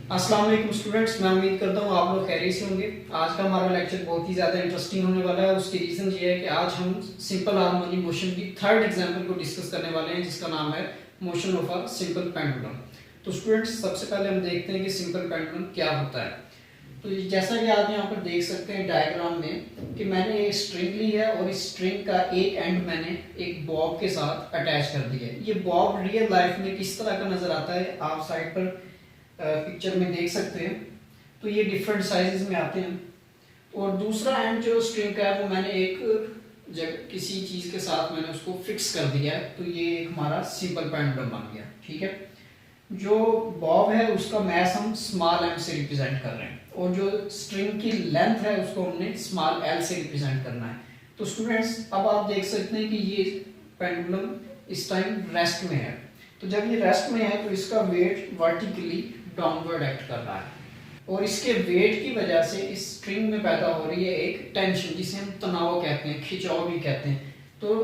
अस्सलाम वालेकुम स्टूडेंट्स, मैं उम्मीद करता हूँ आप लोग खैरियत से होंगे। आज का हमारा लेक्चर बहुत ही ज़्यादा इंटरेस्टिंग होने वाला है। उसकी रीज़न ये है कि आज हम सिंपल हार्मोनिक मोशन की थर्ड एग्जाम्पल को डिस्कस करने वाले हैं, जिसका नाम है motion of a simple pendulum. तो स्टूडेंट्स, सबसे पहले हम देखते हैं कि सिंपल पेंडुलम क्या होता है। तो जैसा कि आप यहाँ पर देख सकते हैं डायग्राम में कि मैंने एक स्ट्रिंग ली है और इस स्ट्रिंग का एक एंड मैंने एक बॉब के साथ अटैच कर दिया है। ये बॉब रियल लाइफ में किस तरह का नजर आता है आप साइड पर पिक्चर में देख सकते हैं। तो ये डिफरेंट साइजेस में आते हैं। और दूसरा एंड जो स्ट्रिंग का है वो मैंने एक जगह किसी चीज के साथ मैंने उसको फिक्स कर दिया है। तो ये एक हमारा सिंपल पेंडुलम बन गया। ठीक है, जो बॉब है उसका मैस हम स्मॉल एम से रिप्रेजेंट कर रहे हैं और जो स्ट्रिंग की लेंथ है उसको हमने स्मॉल एल से रिप्रेजेंट करना है। तो स्टूडेंट्स, अब आप देख सकते हैं कि ये पेंडुलम इस टाइम रेस्ट में है। तो जब ये रेस्ट में है तो इसका वेट वर्टिकली डाउनवर्ड एक्ट कर रहा है और इसके वेट की वजह से इस स्ट्रिंग में पैदा हो रही है एक टेंशन, जिसे हम तनाव कहते हैं, खिंचाव भी कहते हैं। तो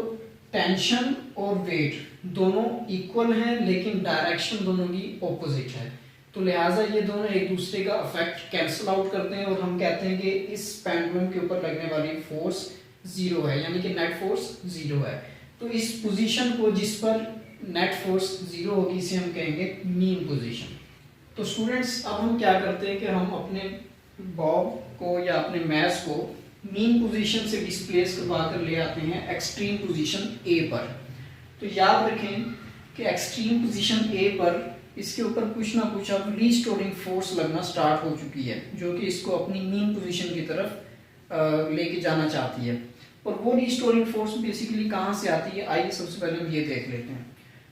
टेंशन और वेट दोनों इक्वल हैं लेकिन डायरेक्शन दोनों की ऑपोजिट है। तो लिहाजा ये दोनों एक दूसरे का इफेक्ट कैंसिल आउट करते हैं और हम कहते हैं कि इस पेंडुलम के ऊपर लगने वाली फोर्स जीरो है, यानी कि नेट फोर्स जीरो है। तो इस पोजीशन को जिस पर नेट फोर्स जीरो होगी इसे हम कहेंगे मीन पोजीशन। तो स्टूडेंट्स, अब हम क्या करते हैं कि हम अपने बॉब को या अपने मैस को मीन पोजीशन से डिस्प्लेस करवा कर ले आते हैं एक्सट्रीम पोजीशन ए पर। तो याद रखें कि एक्सट्रीम पोजीशन ए पर इसके ऊपर कुछ ना कुछ अब रीस्टोरिंग फोर्स लगना स्टार्ट हो चुकी है, जो कि इसको अपनी मीन पोजीशन की तरफ लेके जाना चाहती है। और वो रीस्टोरिंग फोर्स बेसिकली कहाँ से आती है, आइए सबसे पहले हम ये देख लेते हैं।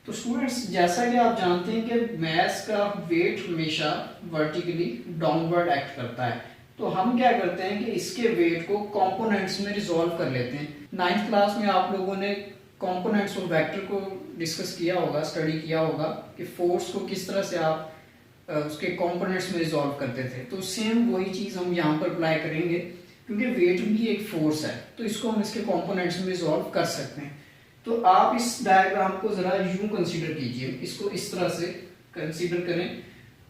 तो स्टूडेंट्स, जैसा कि आप जानते हैं कि मैस का वेट हमेशा वर्टिकली डाउनवर्ड एक्ट करता है। तो हम क्या करते हैं कि इसके वेट को कंपोनेंट्स में रिजॉल्व कर लेते हैं। 9th क्लास में आप लोगों ने कंपोनेंट्स ऑफ वेक्टर को डिस्कस किया होगा, स्टडी किया होगा कि फोर्स को किस तरह से आप उसके कंपोनेंट्स में रिजॉल्व करते थे। तो सेम वही चीज हम यहाँ पर अप्लाई करेंगे, क्योंकि वेट भी एक फोर्स है तो इसको हम इसके कंपोनेंट्स में रिजॉल्व कर सकते हैं। तो आप इस डायग्राम को जरा यूं कंसीडर कीजिए, इसको इस तरह से कंसीडर करें।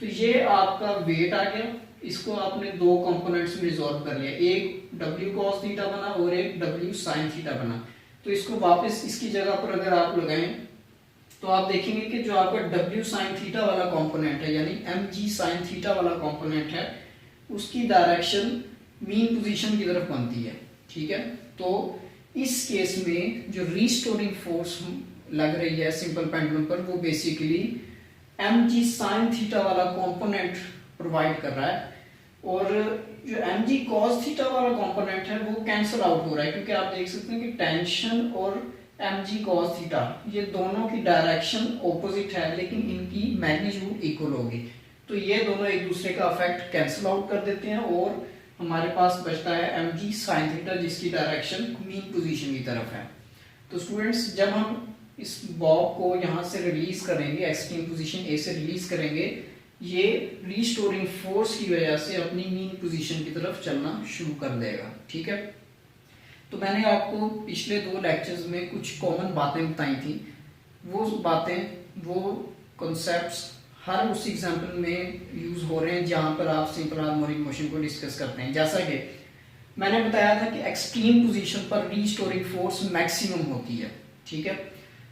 तो ये आपका वेट आ गया, इसको आपने दो कंपोनेंट्स में रिजॉल्व कर लिया, एक w cos थीटा बना और एक w sin थीटा बना। तो इसको वापस इसकी जगह पर अगर आप लगाएं तो आप देखेंगे कि जो आपका w sin थीटा वाला कंपोनेंट है, यानी mg sin थीटा वाला कंपोनेंट है, उसकी डायरेक्शन मीन पोजीशन की तरफ बनती है। ठीक है, तो इस केस में जो रीस्टोरिंग फोर्स लग रही है सिंपल पेंडुलम पर वो बेसिकली mg sin थीटा वाला कंपोनेंट प्रोवाइड कर रहा है और जो mg cos थीटा वाला कंपोनेंट है वो कैंसिल आउट हो रहा है, क्योंकि आप देख सकते हैं कि टेंशन और mg cos थीटा ये दोनों की डायरेक्शन ऑपोजिट है लेकिन इनकी मैग्नीट्यूड इक्वल होगी। तो ये दोनों एक दूसरे का इफेक्ट कैंसिल आउट कर देते हैं और हमारे पास बचता है mg sin थीटा, जिसकी डायरेक्शन मीन पोजीशन की तरफ है। तो स्टूडेंट्स, जब हम इस बॉब को यहाँ से रिलीज करेंगे, एक्सट्रीम पोजीशन ए से रिलीज करेंगे, ये रीस्टोरिंग फोर्स की वजह से अपनी मीन पोजीशन की तरफ चलना शुरू कर देगा। ठीक है, तो मैंने आपको पिछले दो लेक्चर्स में कुछ कॉमन बातें बताई थी। वो बातें, वो कॉन्सेप्ट्स हर उस एग्जाम्पल में यूज हो रहे हैं जहां पर आप सिंपल हार्मोनिक मोशन को डिस्कस करते हैं। जैसा कि मैंने बताया था कि एक्सट्रीम पोजीशन पर रीस्टोरिंग फोर्स मैक्सिमम होती है। ठीक है,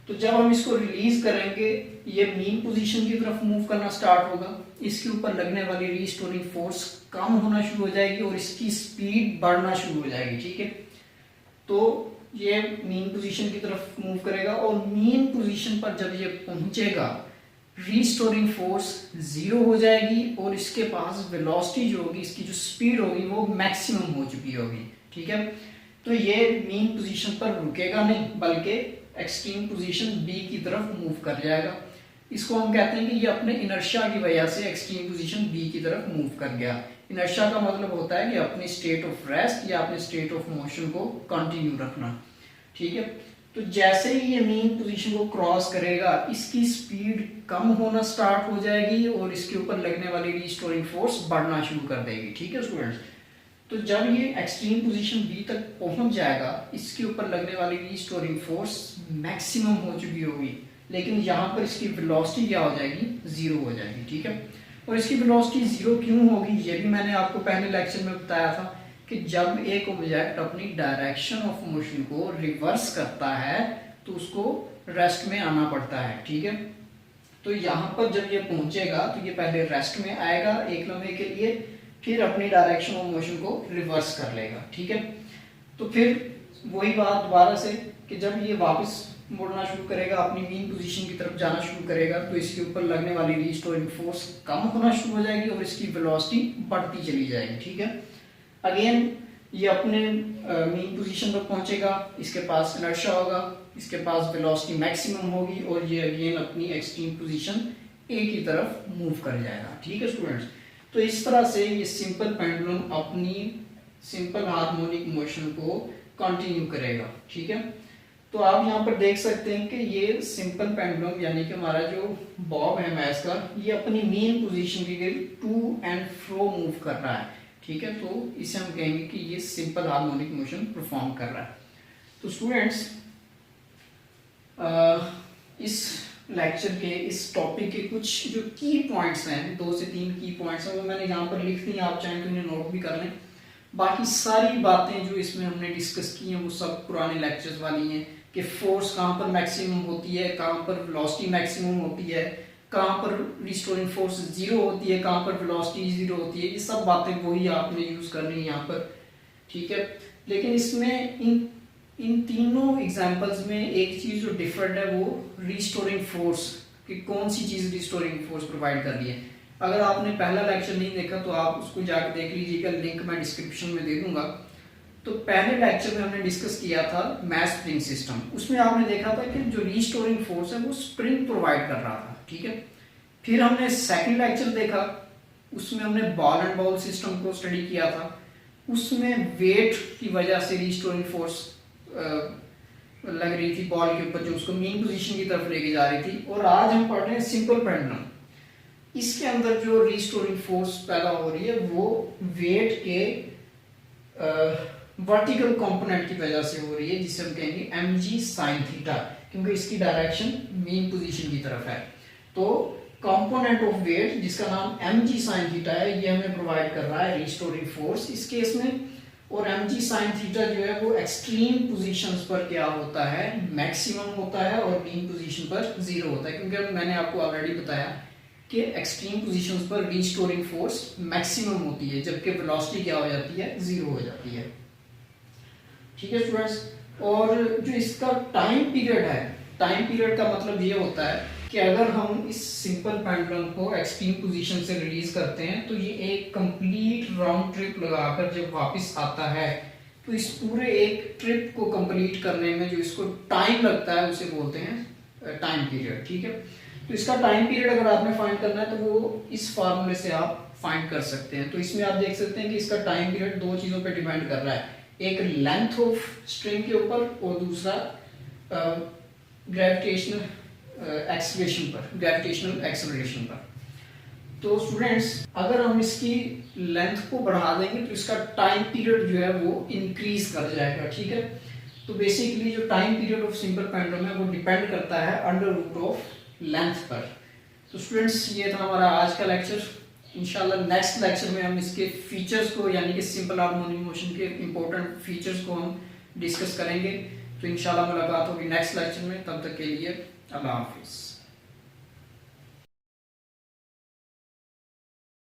तो जब हम इसको रिलीज करेंगे ये मीन पोजीशन की तरफ मूव करना स्टार्ट होगा, इसके ऊपर लगने वाली रीस्टोरिंग फोर्स कम होना शुरू हो जाएगी और इसकी स्पीड बढ़ना शुरू हो जाएगी। ठीक है, तो ये मीन पोजीशन की तरफ मूव करेगा और मीन पोजीशन पर जब ये पहुंचेगा रीस्टोरिंग फोर्स जीरो हो जाएगी और इसके पास वेलोसिटी जो होगी, इसकी जो स्पीड होगी वो मैक्सिमम हो चुकी होगी। ठीक है, तो ये मीन पोजीशन पर रुकेगा नहीं बल्कि एक्सट्रीम पोजीशन बी की तरफ मूव कर जाएगा। इसको हम कहते हैं कि ये अपने इनर्शिया की वजह से एक्सट्रीम पोजीशन बी की तरफ मूव कर गया। इनर्शिया का मतलब होता है कि अपनी स्टेट ऑफ रेस्ट या अपने स्टेट ऑफ मोशन को कंटिन्यू रखना। ठीक है, तो जैसे ही ये मीन पोजीशन को क्रॉस करेगा इसकी स्पीड कम होना स्टार्ट हो जाएगी और इसके ऊपर लगने वाली रीस्टोरिंग फोर्स बढ़ना शुरू कर देगी। ठीक है स्टूडेंट्स, तो जब ये एक्सट्रीम पोजीशन बी तक पहुंच जाएगा इसके ऊपर लगने वाली रीस्टोरिंग फोर्स मैक्सिमम हो चुकी होगी, लेकिन यहाँ पर इसकी वेलोसिटी क्या हो जाएगी, जीरो हो जाएगी। ठीक है, और इसकी वेलोसिटी जीरो क्यों होगी ये भी मैंने आपको पहले लेक्चर में बताया था कि जब एक ऑब्जेक्ट अपनी डायरेक्शन ऑफ मोशन को रिवर्स करता है तो उसको रेस्ट में आना पड़ता है, ठीक है। तो यहाँ पर जब ये पहुंचेगा तो ये पहले रेस्ट में आएगा एक लम्हे के लिए, फिर अपनी डायरेक्शन ऑफ मोशन को रिवर्स कर लेगा, ठीक है। तो फिर वही बात दोबारा से कि जब ये वापस मुड़ना शुरू करेगा, अपनी मीन पोजीशन की तरफ जाना शुरू करेगा, तो इसके ऊपर लगने वाली रीस्टोरिंग फोर्स कम होना शुरू हो जाएगी और इसकी वेलोसिटी बढ़ती चली जाएगी, ठीक है। अगेन ये अपने मीन पोजीशन पर पहुंचेगा, इसके पास इनर्शिया होगा, इसके पास वेलोसिटी मैक्सिमम होगी और ये अगेन अपनी एक्सट्रीम पोजीशन ए की तरफ मूव कर जाएगा, ठीक है स्टूडेंट्स। तो इस तरह से ये सिंपल पेंडुलम अपनी सिंपल हार्मोनिक मोशन को कंटिन्यू करेगा, ठीक है। तो आप यहाँ पर देख सकते हैं कि ये सिंपल पेंडुलम यानी कि हमारा जो बॉब है मैथ का, ये अपनी मेन पोजीशन के करीब टू एंड फ्रो मूव कर रहा है, ठीक है। तो इसे हम कहेंगे कि ये सिंपल हार्मोनिक मोशन परफॉर्म कर रहा है। तो स्टूडेंट्स इस लेक्चर के इस टॉपिक के कुछ जो की पॉइंट्स हैं, 2 से 3 की पॉइंट्स हैं, वो मैंने यहाँ पर लिख दी, आप चाहें तो इन्हें नोट भी कर लें। बाकी सारी बातें जो इसमें हमने डिस्कस की हैं वो सब पुराने लेक्चर्स वाली हैं कि फोर्स कहाँ पर मैक्सिमम होती है, कहाँ पर वेलोसिटी मैक्सिमम होती है, कहाँ पर रिस्टोरिंग फोर्स जीरो होती है, कहाँ पर वेलोसिटी जीरो होती है, ये सब बातें वही आपने यूज करनी है यहाँ पर, ठीक है। लेकिन इसमें इन तीनों एग्जांपल्स में एक चीज जो डिफरेंट है वो रिस्टोरिंग फोर्स कि कौन सी चीज रिस्टोरिंग फोर्स प्रोवाइड कर रही है। अगर आपने पहला लेक्चर नहीं देखा तो आप उसको जाकर देख लीजिएगा, लिंक मैं डिस्क्रिप्शन में दे दूंगा। तो पहले लेक्चर में हमने डिस्कस किया था मैस स्प्रिंग सिस्टम, उसमें आपने देखा था कि जो रिस्टोरिंग फोर्स है वो स्प्रिंग प्रोवाइड कर रहा था, ठीक है। फिर हमने सेकंड लेक्चर देखा, उसमें हमने बॉल एंड बाउल सिस्टम को स्टडी किया था, उसमें वेट की वजह से रिस्टोरिंग फोर्स लग रही थी बॉल के ऊपर जो उसको मेन पोजीशन की तरफ लेके जा रही थी। और आज हम पढ़ रहे हैं सिंपल पेंडुलम, इसके अंदर जो रिस्टोरिंग फोर्स पैदा हो रही है वो वेट के वर्टिकल कंपोनेंट की वजह से हो रही है, जिसे हम कहेंगे mg sin थीटा, क्योंकि इसकी डायरेक्शन मेन पोजीशन की तरफ है। तो कंपोनेंट ऑफ वेट जिसका नाम mg sin थीटा है, ये हमें प्रोवाइड कर रहा है रिस्टोरिंग फोर्स इस केस में। और mg sin थीटा जो है वो एक्सट्रीम पोजीशंस पर क्या होता है, मैक्सिमम होता है, और मेन पोजीशन पर जीरो होता है, क्योंकि मैंने आपको ऑलरेडी बताया कि एक्सट्रीम पोजीशंस पर रिस्टोरिंग फोर्स मैक्सिमम होती है, जबकि वेलोसिटी क्या हो जाती है, जीरो हो जाती है, ठीक है स्टूडेंट्स। और जो इसका टाइम पीरियड है, टाइम पीरियड का मतलब ये होता है कि अगर हम इस सिंपल पेंडुलम को एक्सट्रीम पोजीशन से रिलीज करते हैं तो ये एक कंप्लीट राउंड ट्रिप लगाकर जब वापस आता है तो इस पूरे एक ट्रिप को कंप्लीट करने में जो इसको टाइम लगता है उसे बोलते हैं टाइम पीरियड, ठीक है। तो इसका टाइम पीरियड अगर आपने फाइंड करना है तो वो इस फार्मूले से आप फाइंड कर सकते हैं। तो इसमें आप देख सकते हैं कि इसका टाइम पीरियड 2 चीजों पे डिपेंड कर रहा है, एक लेंथ ऑफ स्ट्रिंग के ऊपर और दूसरा ग्रेविटेशनल एक्सेलरेशन पर, ग्रेविटेशनल एक्सेलरेशन पर। तो स्टूडेंट्स अगर हम इसकी लेंथ को बढ़ा देंगे तो इसका टाइम पीरियड जो है वो इंक्रीज कर जाएगा, ठीक है। तो बेसिकली जो time period of simple pendulum है वो डिपेंड करता है अंडर रूट ऑफ लेंथ पर। तो स्टूडेंट्स ये था हमारा आज का लेक्चर। इंशाल्लाह नेक्स्ट लेक्चर में हम इसके फीचर्स को यानी कि सिंपल हार्मोनिक मोशन के इंपॉर्टेंट फीचर्स को हम डिस्कस करेंगे। तो इंशाल्लाह मुलाकात होगी नेक्स्ट लेक्चर में, तब तक के लिए अल्लाह हाफिज़।